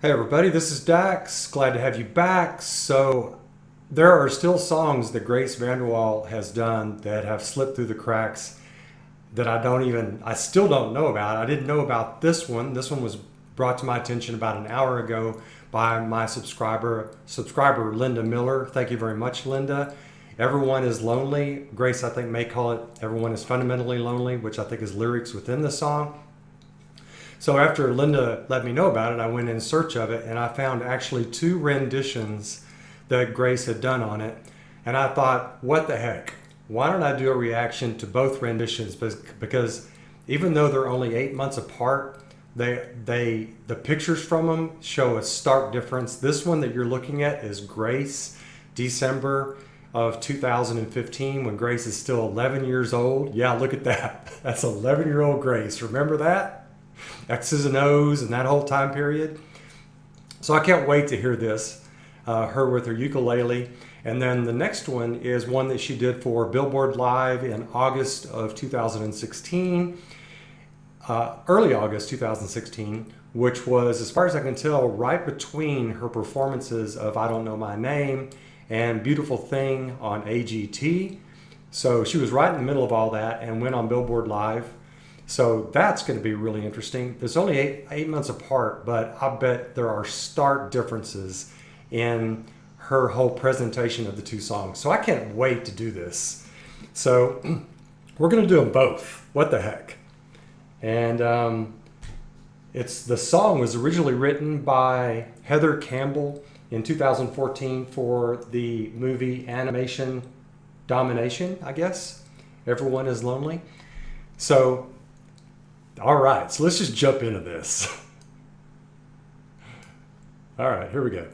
Hey everybody, this is Dax. Glad to have you back. So there are still songs that Grace Vanderwaal has done that have slipped through the cracks that I still don't know about. I didn't know about this one. This one was brought to my attention about an hour ago by my subscriber Linda Miller. Thank you very much, Linda. Everyone is lonely. Grace, I think, may call it Everyone is Fundamentally Lonely, which I think is lyrics within the song. So after Linda let me know about it, I went in search of it and I found actually two renditions that Grace had done on it. And I thought, what the heck? Why don't I do a reaction to both renditions? Because even though they're only 8 months apart, the pictures from them show a stark difference. This one that you're looking at is Grace, December of 2015, when Grace is still 11 years old. Yeah, look at that. That's 11-year-old Grace. Remember that? X's and O's and that whole time period. So I can't wait to hear this, her with her ukulele. And then the next one is one that she did for Billboard Live in August of 2016, early August 2016, which was, as far as I can tell, right between her performances of I Don't Know My Name and Beautiful Thing on AGT. So she was right in the middle of all that and went on Billboard Live. So that's going to be really interesting. It's only eight months apart, but I bet there are stark differences in her whole presentation of the two songs. So I can't wait to do this. So we're going to do them both. What the heck? And the song was originally written by Heather Campbell in 2014 for the movie Animation Domination, I guess. Everyone is Lonely. So all right, so let's just jump into this. All right, here we go.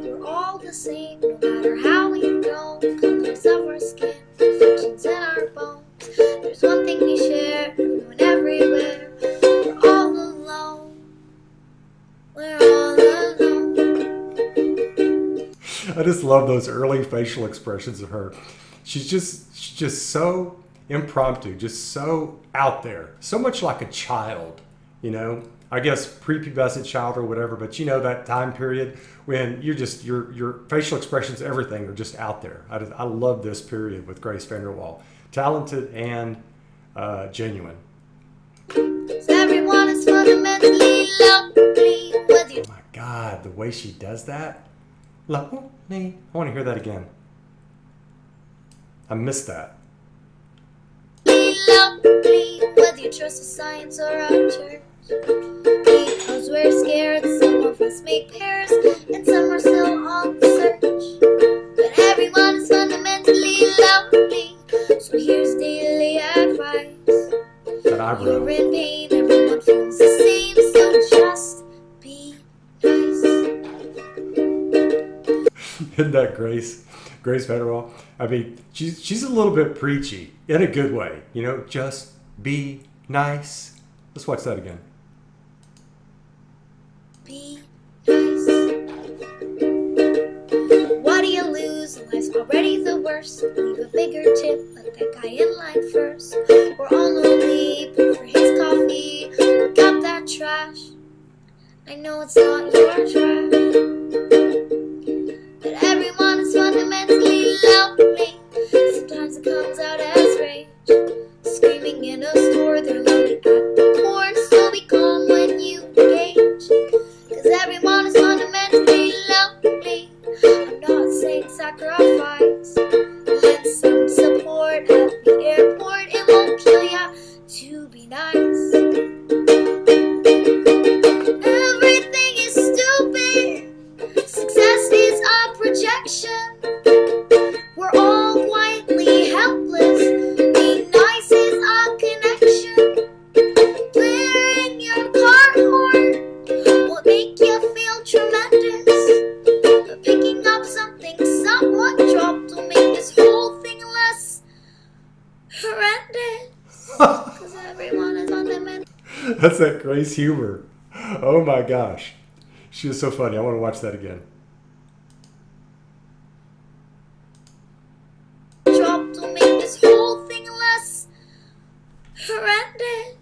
We're all the same, no matter how we go. Colors of our skin, reflections in our bones. There's one thing we share, everyone everywhere. We're all alone. We're all alone. I just love those early facial expressions of her. She's just so impromptu, just so out there, so much like a child, you know. I guess prepubescent child or whatever, but you know that time period when you're just your facial expressions, everything are just out there. I love this period with Grace Vanderwaal, talented and genuine. Everyone is fundamentally lonely with you. Oh my God, the way she does that, lonely. I want to hear that again. I missed that. Lonely whether you trust the science or our church. Because we're scared, some of us make pairs, and some are still on the search. But everyone is fundamentally lonely, so here's daily advice. That eyebrow. You're in pain, everyone feels the same, so just be nice. Isn't that Grace Vanderwaal? I mean, she's a little bit preachy in a good way. You know, just be nice. Let's watch that again. Be nice. What do you lose? Life's already the worst. Leave a bigger tip, let that guy in line first. We're all lonely, pay for his coffee. Pick up that trash. I know it's not your trash. But everyone is fundamentally lonely. Sometimes it comes out as rage. Screaming in a store, they're lonely at the core. So be calm when you engage. Cause everyone is fundamentally lonely. I'm not saying sacrifice. Lend some support at the airport. It won't kill ya to be nice. Everything is stupid. Success is a projection. We're all quietly helpless. Being nice is a connection. Clearing your car horn will make you feel tremendous. But picking up something someone dropped will make this whole thing less horrendous. Cause everyone is fundamental. That's that Grace humor. Oh my gosh. She was so funny. I want to watch that again. Dropped will make this whole thing less horrendous.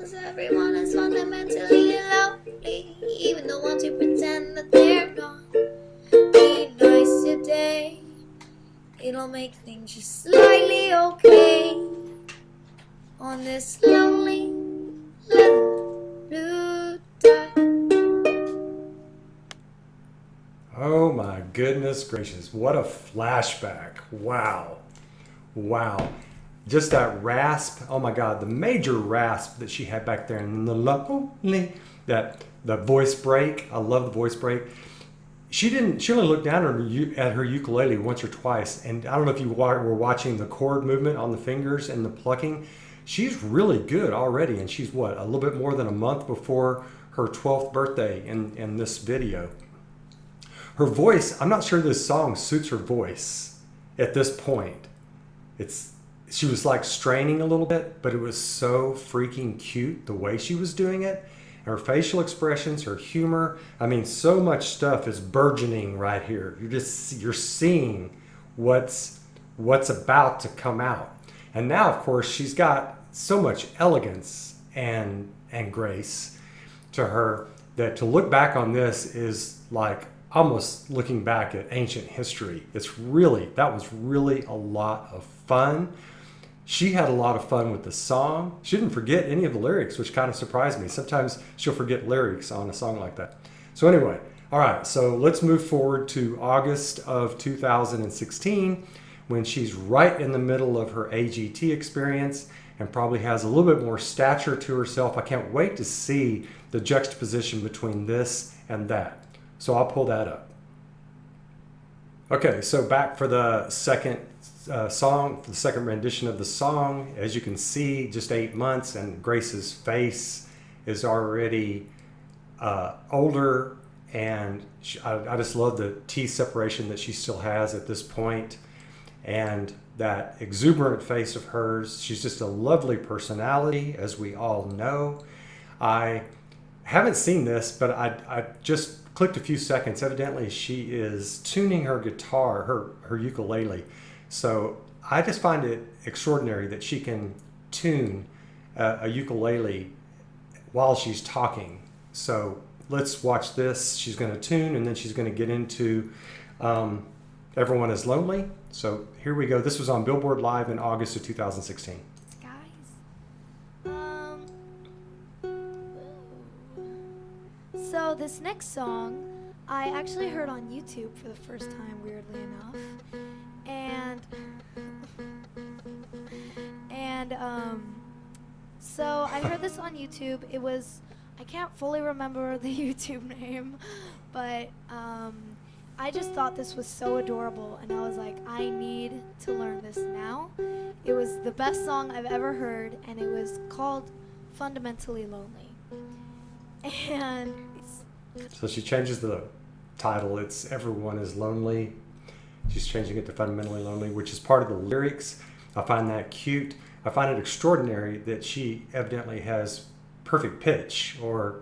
'cause everyone is fundamentally lonely, even the ones who pretend that they're not. Be nice today, it'll make things just slightly okay on this lonely little blue dot. Oh my goodness gracious, what a flashback. Wow. Wow. Just that rasp. Oh my God, the major rasp that she had back there, and the lonely, the voice break. I love the voice break. She only looked down at her ukulele once or twice, and I don't know if you were watching the chord movement on the fingers and the plucking. She's really good already, and she's what, a little bit more than a month before her 12th birthday in this video. Her voice, I'm not sure this song suits her voice at this point. She was like straining a little bit, but it was so freaking cute the way she was doing it. Her facial expressions, her humor. I mean, so much stuff is burgeoning right here. You're seeing what's about to come out. And now, of course, she's got so much elegance and grace to her that to look back on this is like almost looking back at ancient history. That was really a lot of fun. She had a lot of fun with the song. She didn't forget any of the lyrics, which kind of surprised me. Sometimes she'll forget lyrics on a song like that. So anyway, all right, so let's move forward to August of 2016, when she's right in the middle of her AGT experience and probably has a little bit more stature to herself. I can't wait to see the juxtaposition between this and that. So I'll pull that up. Okay, so back for the second song, the second rendition of the song. As you can see, just 8 months, and Grace's face is already older, and I just love the teeth separation that she still has at this point, and that exuberant face of hers. She's just a lovely personality, as we all know. I haven't seen this, but I just clicked a few seconds. Evidently, she is tuning her guitar, her ukulele. So I just find it extraordinary that she can tune a ukulele while she's talking. So let's watch this. She's going to tune, and then she's going to get into Everyone is Lonely. So here we go. This was on Billboard Live in August of 2016. So this next song, I actually heard on YouTube for the first time, weirdly enough, so I heard this on YouTube. It was, I can't fully remember the YouTube name, but I just thought this was so adorable, and I was like, I need to learn this now. It was the best song I've ever heard, and it was called Fundamentally Lonely. And so she changes the title. It's Everyone is Lonely. She's changing it to Fundamentally Lonely, which is part of the lyrics. I find that cute. I find it extraordinary that she evidently has perfect pitch or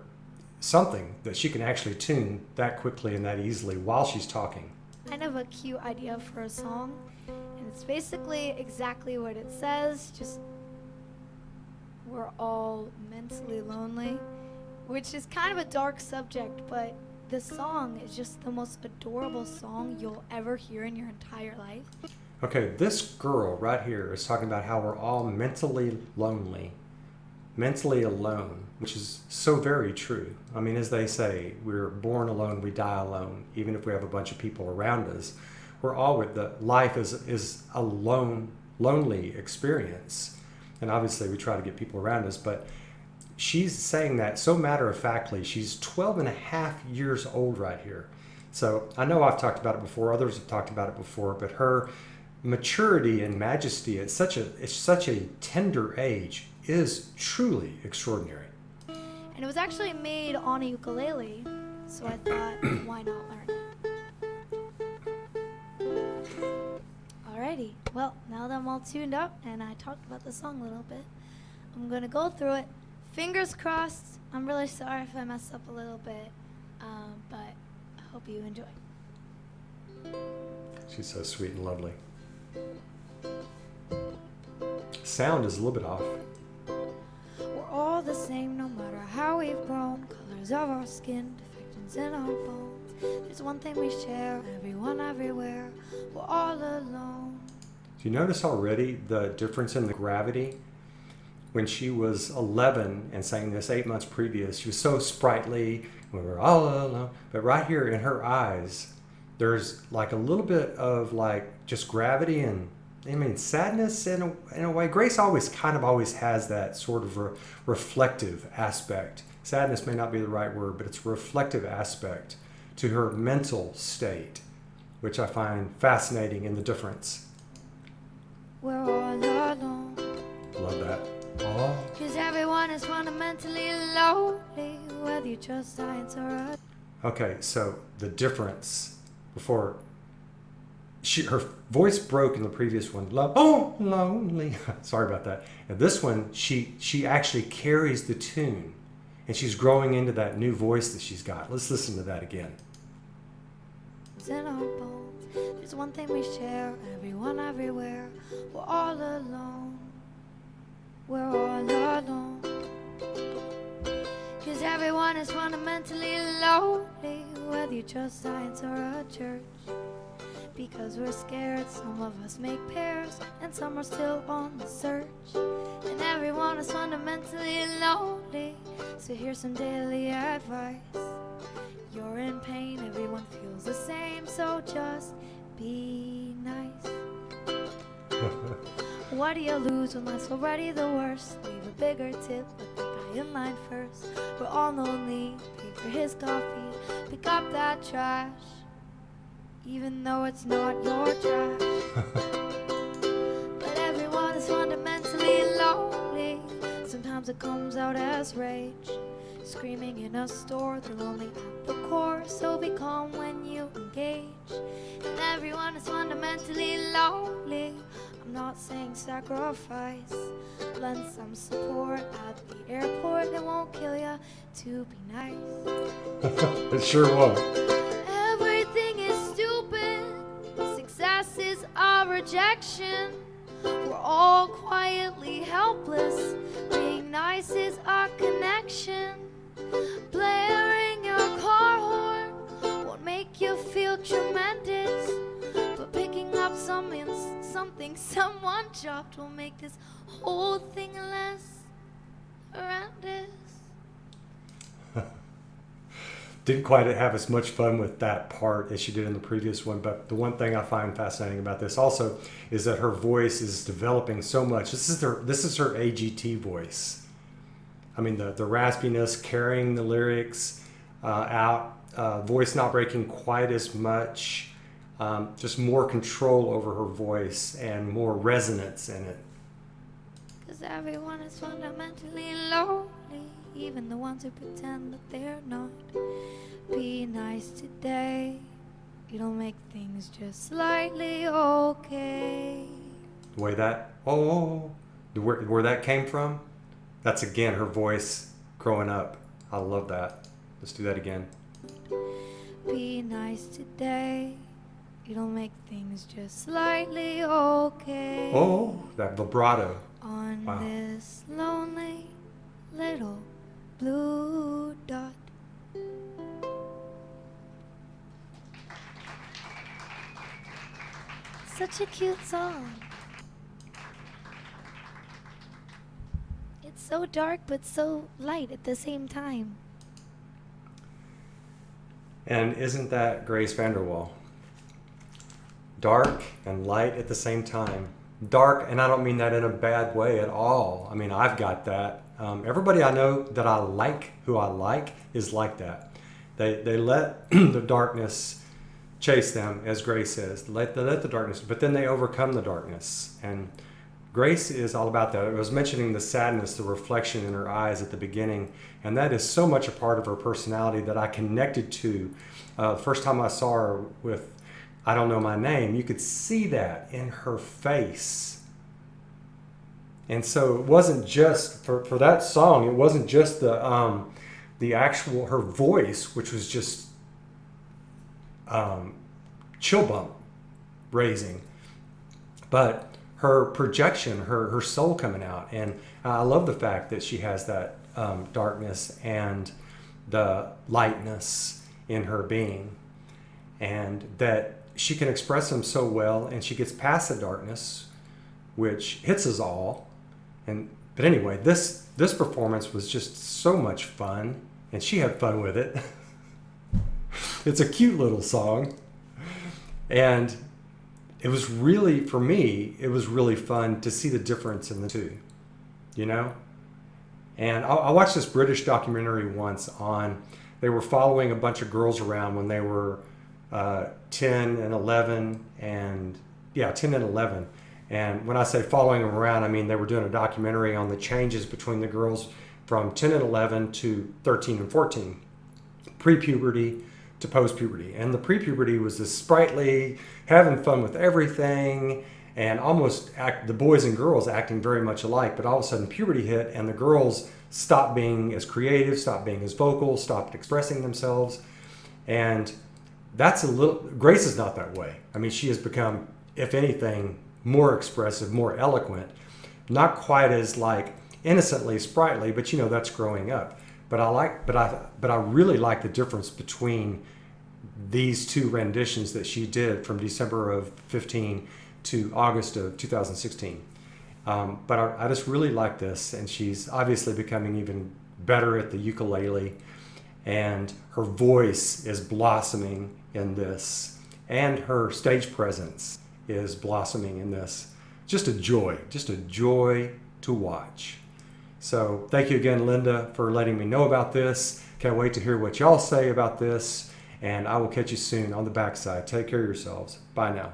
something that she can actually tune that quickly and that easily while she's talking. Kind of a cute idea for a song, and it's basically exactly what it says, just we're all mentally lonely, which is kind of a dark subject, but the song is just the most adorable song you'll ever hear in your entire life. Okay, this girl right here is talking about how we're all mentally lonely, mentally alone, which is so very true. I mean, as they say, we're born alone, we die alone. Even if we have a bunch of people around us, we're all with life is a lonely experience. And obviously we try to get people around us, but she's saying that so matter-of-factly. She's 12 and a half years old right here. So I know I've talked about it before, others have talked about it before, but her maturity and majesty at such a tender age is truly extraordinary. And it was actually made on a ukulele, so I thought, why not learn it? Alrighty, well, now that I'm all tuned up and I talked about the song a little bit, I'm gonna go through it. Fingers crossed. I'm really sorry if I messed up a little bit, but I hope you enjoy. She's so sweet and lovely. Sound is a little bit off. We're all the same. we've grown, colors of our skin, defections in our bones. There's one thing we share, everyone, everywhere, we're all alone. Do you notice already the difference in the gravity? When she was 11 and sang this 8 months previous, she was so sprightly, we were all alone. But right here in her eyes, there's like a little bit of like just gravity and sadness in a way. Grace always has that sort of reflective aspect. Sadness may not be the right word, but it's a reflective aspect to her mental state, which I find fascinating in the difference. We're all alone. Love that. Oh. Cause everyone is fundamentally lonely, whether you trust science or a... Okay, so the difference before her voice broke in the previous one. Oh, lonely. Sorry about that. And this one, she actually carries the tune, and she's growing into that new voice that she's got. Let's listen to that again. In our bones, there's one thing we share, everyone, everywhere, we're all alone. We're all alone. Cause everyone is fundamentally lonely, whether you trust science or a church. Because we're scared, some of us make pairs, and some are still on the search. And everyone is fundamentally lonely, so here's some daily advice. You're in pain, everyone feels the same, so just be nice. What do you lose when life's already the worst? Leave a bigger tip, let the guy in line first. We're all lonely, pay for his coffee, pick up that trash, even though it's not your trash. But everyone is fundamentally lonely, sometimes it comes out as rage. Screaming in a store, they're lonely at the core, so be calm when you engage. And everyone is fundamentally lonely, I'm not saying sacrifice. Lend some support at the airport, it won't kill ya to be nice. It sure won't. Everything is stupid, success is our rejection. We're all quietly helpless, being nice is our connection. Blaring your car horn won't make you feel tremendous, but picking up something someone dropped will make this whole thing less horrendous. Didn't quite have as much fun with that part as she did in the previous one, but the one thing I find fascinating about this also is that her voice is developing so much. This is her AGT voice. I mean, the raspiness, carrying the lyrics out, voice not breaking quite as much, just more control over her voice and more resonance in it. Cause everyone is fundamentally lonely, even the ones who pretend that they're not. Be nice today, it'll make things just slightly okay. The way that, where that came from, that's again her voice growing up. I love that. Let's do that again. Be nice today, it'll make things just slightly okay. Oh, that vibrato. On Wow. this lonely little blue dot. Such a cute song. It's so dark but so light at the same time. And isn't that Grace Vanderwaal? Dark and light at the same time. Dark, and I don't mean that in a bad way at all. I mean, I've got that. Everybody I know that I like, who I like, is like that. They let the darkness chase them, as Grace says. They let the darkness, but then they overcome the darkness. And Grace is all about that. I was mentioning the sadness, the reflection in her eyes at the beginning, and that is so much a part of her personality that I connected to. First time I saw her with I Don't Know My Name, you could see that in her face. And so it wasn't just, for that song, it wasn't just the actual, her voice, which was just chill bump raising, but her projection, her soul coming out. And I love the fact that she has that darkness and the lightness in her being, and that she can express them so well, and she gets past the darkness, which hits us all. But anyway, this performance was just so much fun, and she had fun with it. It's a cute little song, and it was really, for me, it was really fun to see the difference in the two, you know? And I watched this British documentary once they were following a bunch of girls around when they were 10 and 11, 10 and 11. And when I say following them around, I mean they were doing a documentary on the changes between the girls from 10 and 11 to 13 and 14, pre-puberty to post-puberty. And the pre-puberty was this sprightly, having fun with everything, and the boys and girls acting very much alike. But all of a sudden puberty hit, and the girls stopped being as creative, stopped being as vocal, stopped expressing themselves. And Grace is not that way. I mean, she has become, if anything, more expressive, more eloquent, not quite as like innocently sprightly, but that's growing up. But I really like the difference between these two renditions that she did from December of 15 to August of 2016. But I just really like this, and she's obviously becoming even better at the ukulele, and her voice is blossoming in this, and her stage presence is blossoming in this. Just a joy to watch. So thank you again, Linda, for letting me know about this. Can't wait to hear what y'all say about this, and I will catch you soon on the backside. Take care of yourselves. Bye now.